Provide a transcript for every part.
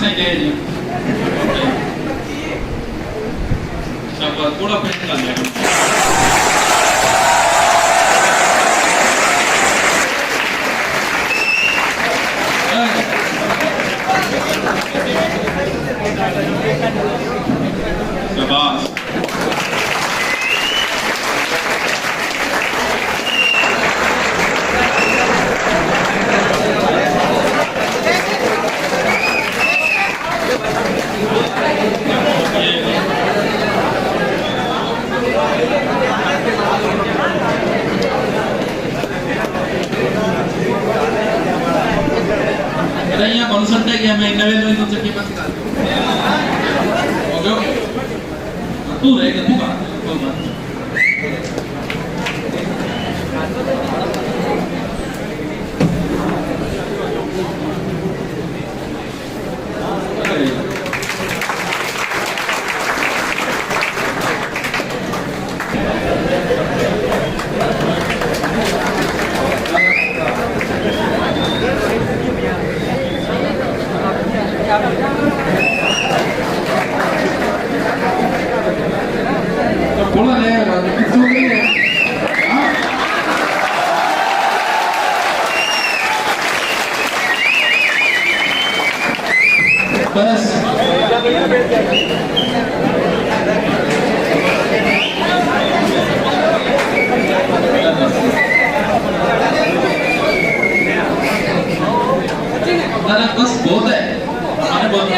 Side है जी सब थोड़ा पेट कर लेगा शाबाश यहाँ कॉन्सर्ट है क्या मैं नवे लोग तो चक्की पास कर ओके तू रहेगा तू बात कोई बात बोला ले किसको नहीं है बस बस बहुत है हमारे बहुत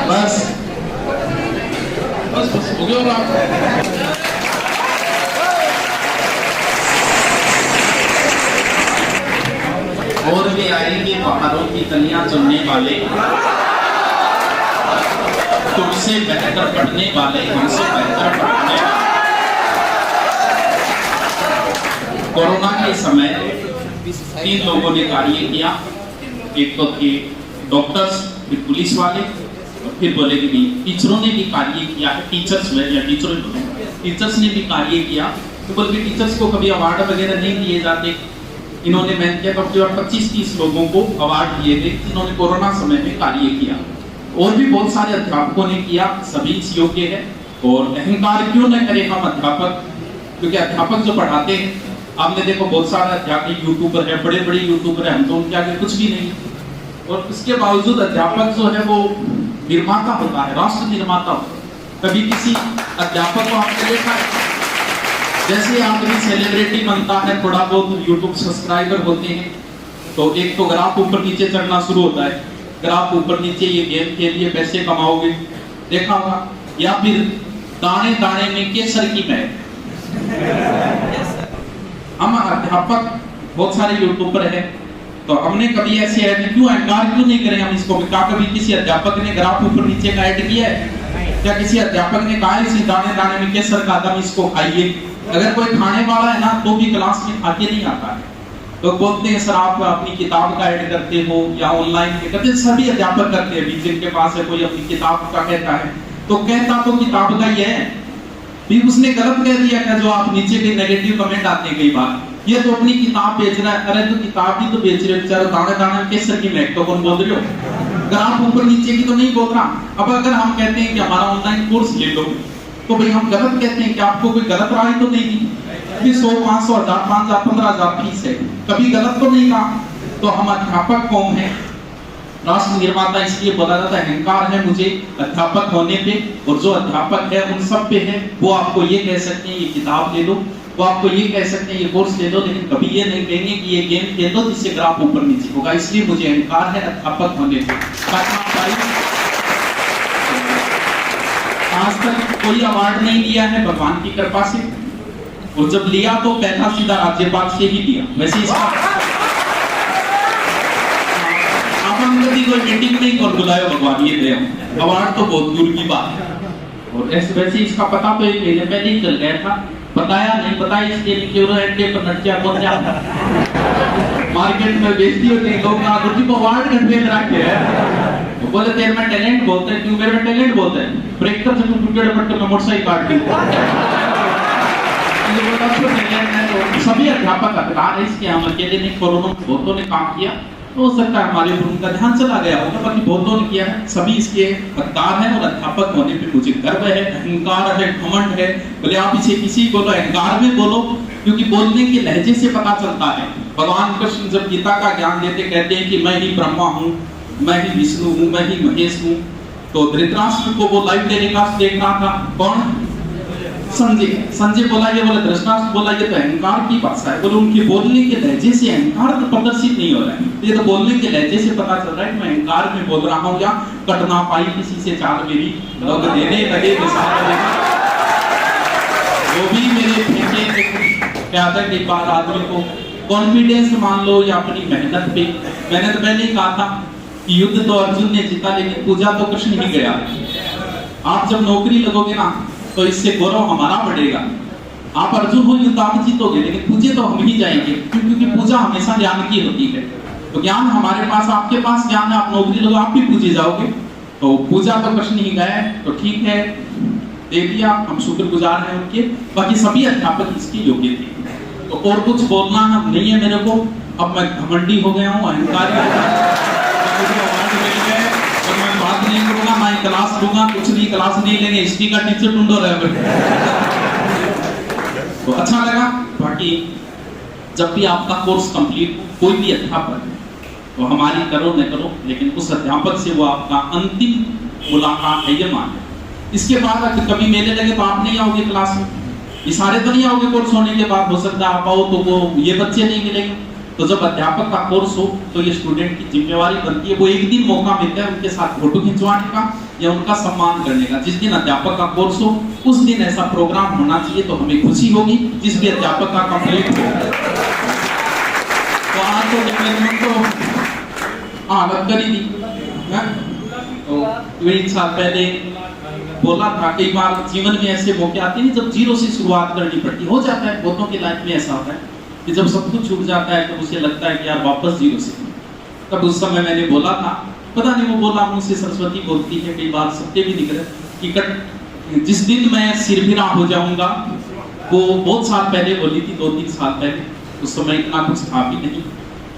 बस बस बस हो गया और भी आएंगे पहाड़ों की कलियां चुनने वाले तुमसे बेहतर पढ़ने वाले हमसे बेहतर पढ़ने वाले। कोरोना के समय 3 लोगों ने कार्य किया, एक तो थे डॉक्टर्स, फिर पुलिस वाले और फिर बोले कि नहीं टीचरों ने भी कार्य किया है, टीचर्स ने भी कार्य किया। तो बोले कि टीचर्स को कभी अवार्ड वगैरह नहीं दिए जाते, इन्होंने मेहनत किया, कम से कम 25-30 लोगों को अवार्ड दिए थे जिन्होंने कोरोना समय में कार्य किया। और भी बहुत सारे अध्यापकों ने किया, सभी इस योग्य है। और अहंकार क्यों न करें हम अध्यापक, क्योंकि अध्यापक जो पढ़ाते हैं, आपने देखो बहुत सारे अध्यापक यूट्यूबर है, बड़े बड़े यूट्यूबर है, हम तो उनके आगे कुछ भी नहीं। और उसके बावजूद अध्यापक जो है वो निर्माता होता है, राष्ट्र निर्माता होता है। कभी किसी अध्यापक को आपने देखा है जैसे आदमी सेलिब्रिटी बनता है, थोड़ा बहुत यूट्यूब सब्सक्राइबर होते हैं तो एक तो ग्राफ ऊपर नीचे चढ़ना शुरू होता है, ग्राफ ऊपर नीचे, ये गेम के लिए पैसे कमाओगे देखा होगा, या फिर दाने दाने में केसर की महक। हम अध्यापक बहुत सारे यूट्यूबर हैं, तो हमने कभी ऐसे ऐड क्यों अहंकार क्यों नहीं करें हम इसको। क्या कभी किसी अध्यापक ने ग्राफ ऊपर नीचे का ऐड किया है? क्या किसी अध्यापक ने कहा इसी दाने दाने में केसर का दम इसको खाइए? अगर कोई खाने वाला है ना तो भी क्लास में खा के नहीं आता है, तो बोलते हैं सर आप अपनी किताब का ऐड करते हो या ऑनलाइन के करते, सभी अध्यापक करते हैं। अभी जिनके पास है कोई अपनी किताब का कहता है, तो कहता तो किताब का ही है, भी उसने गलत कह दिया क्या? जो आप नीचे के नेगेटिव कमेंट आते हैं कई बार, ये तो अपनी किताब बेच रहा है। अरे तो किताब ही तो बेच रहे हो बेचारा, दाने दाने में केसर की महक तो कौन बोल रहे हो? अगर आप ऊपर नीचे की तो नहीं बोल रहा। अब अगर हम कहते हैं कि हमारा ऑनलाइन कोर्स ले लो, तो भाई हम गलत कहते हैं कि आपको कोई गलत राय तो नहीं दी कि 100, 500, 1000, 5000, 15000 फीस है, कभी गलत तो नहीं कहा। तो हम अध्यापक कौन है? राष्ट्र निर्माता इसलिए बोला जाता है। अहंकार है मुझे अध्यापक होने पे, और जो अध्यापक है उन सब पे है। वो आपको ये कह सकते हैं ये किताब ले लो, वो आपको ये कह सकते हैं ये कोर्स ले लो, लेकिन कभी ये नहीं कहेंगे कि ये गेम खेल लो जिससे ग्राफ ऊपर नीचे होगा। इसलिए मुझे अहंकार है अध्यापक होने पे। आज तक कोई अवार्ड नहीं लिया है भगवान की कृपा से, और जब लिया तो पहला सीधा राज्यपाल से ही लिया। वैसे इसका कभी कोई मीटिंग नहीं कर बुलाया भगवान, ये दे अवार्ड तो बहुत दूर की बात है। और वैसे इसका पता तो एक महीने पहले ही चल गया था, बताया नहीं, बताया इसलिए नहीं कि एंटे पर नटिया कौन जाता मार्केट में बेचती होती है लोग, गुरुजी को अवार्ड घंटे में रखे है। तो बोले तेरे में टैलेंट बोलते हैं, क्यों मेरे में टैलेंट बोलते हैं? ब्रेकर से तुम टुकड़े पट्टे में मोटरसाइकिल काट दी। तो सभी अध्यापक हकदार है इसके, हम अकेले नहीं, कोरोना में बहुतों ने काम किया, तो हो सकता है हमारे ऊपर उनका ध्यान चला गया होगा, बाकी बहुतों ने किया है। सभी इसके हकदार हैं, और अध्यापक होने पे मुझे गर्व है, अहंकार है, घमंड है। बोले आप इसे किसी बोलो, अहंकार में बोलो, क्योंकि बोलने के लहजे से पता चलता है। भगवान कृष्ण जब गीता का ज्ञान देते कहते हैं कि मैं ही ब्रह्मा हूँ, मैं ही विष्णु हूँ, मैं ही महेश हूँ। तो धृतराष्ट्र को वो लाइव टेलीकास्ट देख रहा था, कौन? संजय बोला, ये बोला धृतराष्ट्र बोला ये तो अहंकार की भाषा है। बोले उनके बोलने के लहजे से अहंकार तो प्रदर्शित नहीं हो रहा है, ये तो बोलने के लहजे से पता चल रहा है कि मैं अहंकार में बोल रहा हूँ, या कट ना पाई किसी से चाल मेरी, लोग देने लगे मिसाल वो भी मेरे फेंके। क्या था कि बार आदमी को कॉन्फिडेंस मान लो या अपनी मेहनत पे, मैंने तो पहले ही कहा था कि युद्ध तो अर्जुन ने जीता, लेकिन पूजा तो कृष्ण ही गया। आप जब नौकरी लगोगे ना, तो इससे गौरव हमारा बढ़ेगा। आप अर्जुन हो युद्ध आप जीतोगे, लेकिन पूजे तो हम ही जाएंगे, क्योंकि पूजा हमेशा ज्ञान की होती है। तो ज्ञान हमारे पास, आपके पास ज्ञान है, आप नौकरी लगो आप भी पूजे जाओगे। तो पूजा तो कृष्ण ही गए, तो ठीक है दे दिया, हम शुक्रगुजार हैं उनके। बाकी सभी अध्यापक इसके योग्य थे। तो और कुछ बोलना नहीं है मेरे को, अब मैं घमंडी हो गया हूँ, अहंकारी हो गया, मैं बात नहीं करूंगा, मैं क्लास लूंगा, कुछ भी क्लास नहीं लेंगे, हिस्ट्री का टीचर ढूंढो रहे। तो अच्छा लगा। बाकी जब भी आपका कोर्स कंप्लीट हो, कोई भी अध्यापक तो हमारी करो न करो, लेकिन उस अध्यापक से वो आपका अंतिम मुलाकात है, ये मान। इसके बाद अगर कभी मेले लगे तो आप नहीं आओगे क्लास में, ये सारे तो नहीं आओगे। कोर्स होने के बाद हो सकता है आप आओ, तो वो ये बच्चे नहीं मिलेंगे। तो जब अध्यापक का कोर्स हो तो ये स्टूडेंट की जिम्मेवारी बनती है, वो एक दिन मौका मिलता है उनके साथ फोटो खिंचवाने का या उनका सम्मान करने का। जिस दिन अध्यापक का कोर्स हो उस दिन ऐसा प्रोग्राम होना चाहिए, तो हमें खुशी होगी। जिस भी अध्यापक का कंप्लीट हो, तो आज तो डेवलपमेंट तो अलग कर ही दी। तो 1 साल पहले बोला था, कई बार जीवन में ऐसे मौके आते हैं जब जीरो से शुरुआत करनी पड़ती हो जाता है। बहुतों की लाइफ में ऐसा होता है कि जब सब कुछ छूट जाता है तो उसे लगता है कि यार वापस जीरो से। तब उस समय मैंने बोला था, पता नहीं वो बोला मुझसे सरस्वती बोलती है, कई बार सत्य भी निकले कि जिस दिन मैं सिरफिरा हो जाऊंगा, वो बहुत साल पहले बोली थी, 2-3 साल पहले। उस समय इतना कुछ था भी नहीं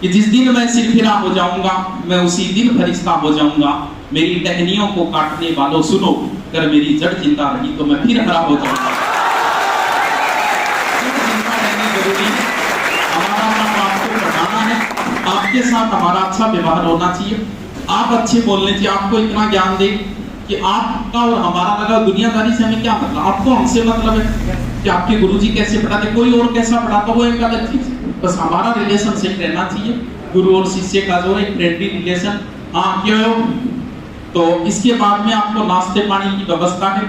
कि जिस दिन मैं सिरफिरा हो जाऊंगा, मैं उसी दिन फरिश्ता हो जाऊंगा। मेरी टहनियों को काटने वालों सुनो, अगर मेरी जड़ जिंदा रही तो मैं फिर हरा हो जाऊंगा। आपके साथ हमारा अच्छा व्यवहार होना चाहिए, आप अच्छे बोलने चाहिए। आपको इतना ज्ञान दे कि आपका और हमारा लगा, दुनियादारी से हमें क्या मतलब, आपको हमसे मतलब है कि आपके गुरुजी कैसे पढ़ाते, कोई और कैसा पढ़ाता, वो एक अलग चीज है। बस हमारा रिलेशन सही रहना चाहिए, गुरु और शिष्य का जो है फ्रेंडली रिलेशन। हाँ क्यों? तो इसके बाद में आपको नाश्ते पानी की व्यवस्था है,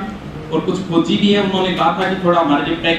और कुछ फौजी भी है, उन्होंने कहा था कि थोड़ा हमारे लिए पैक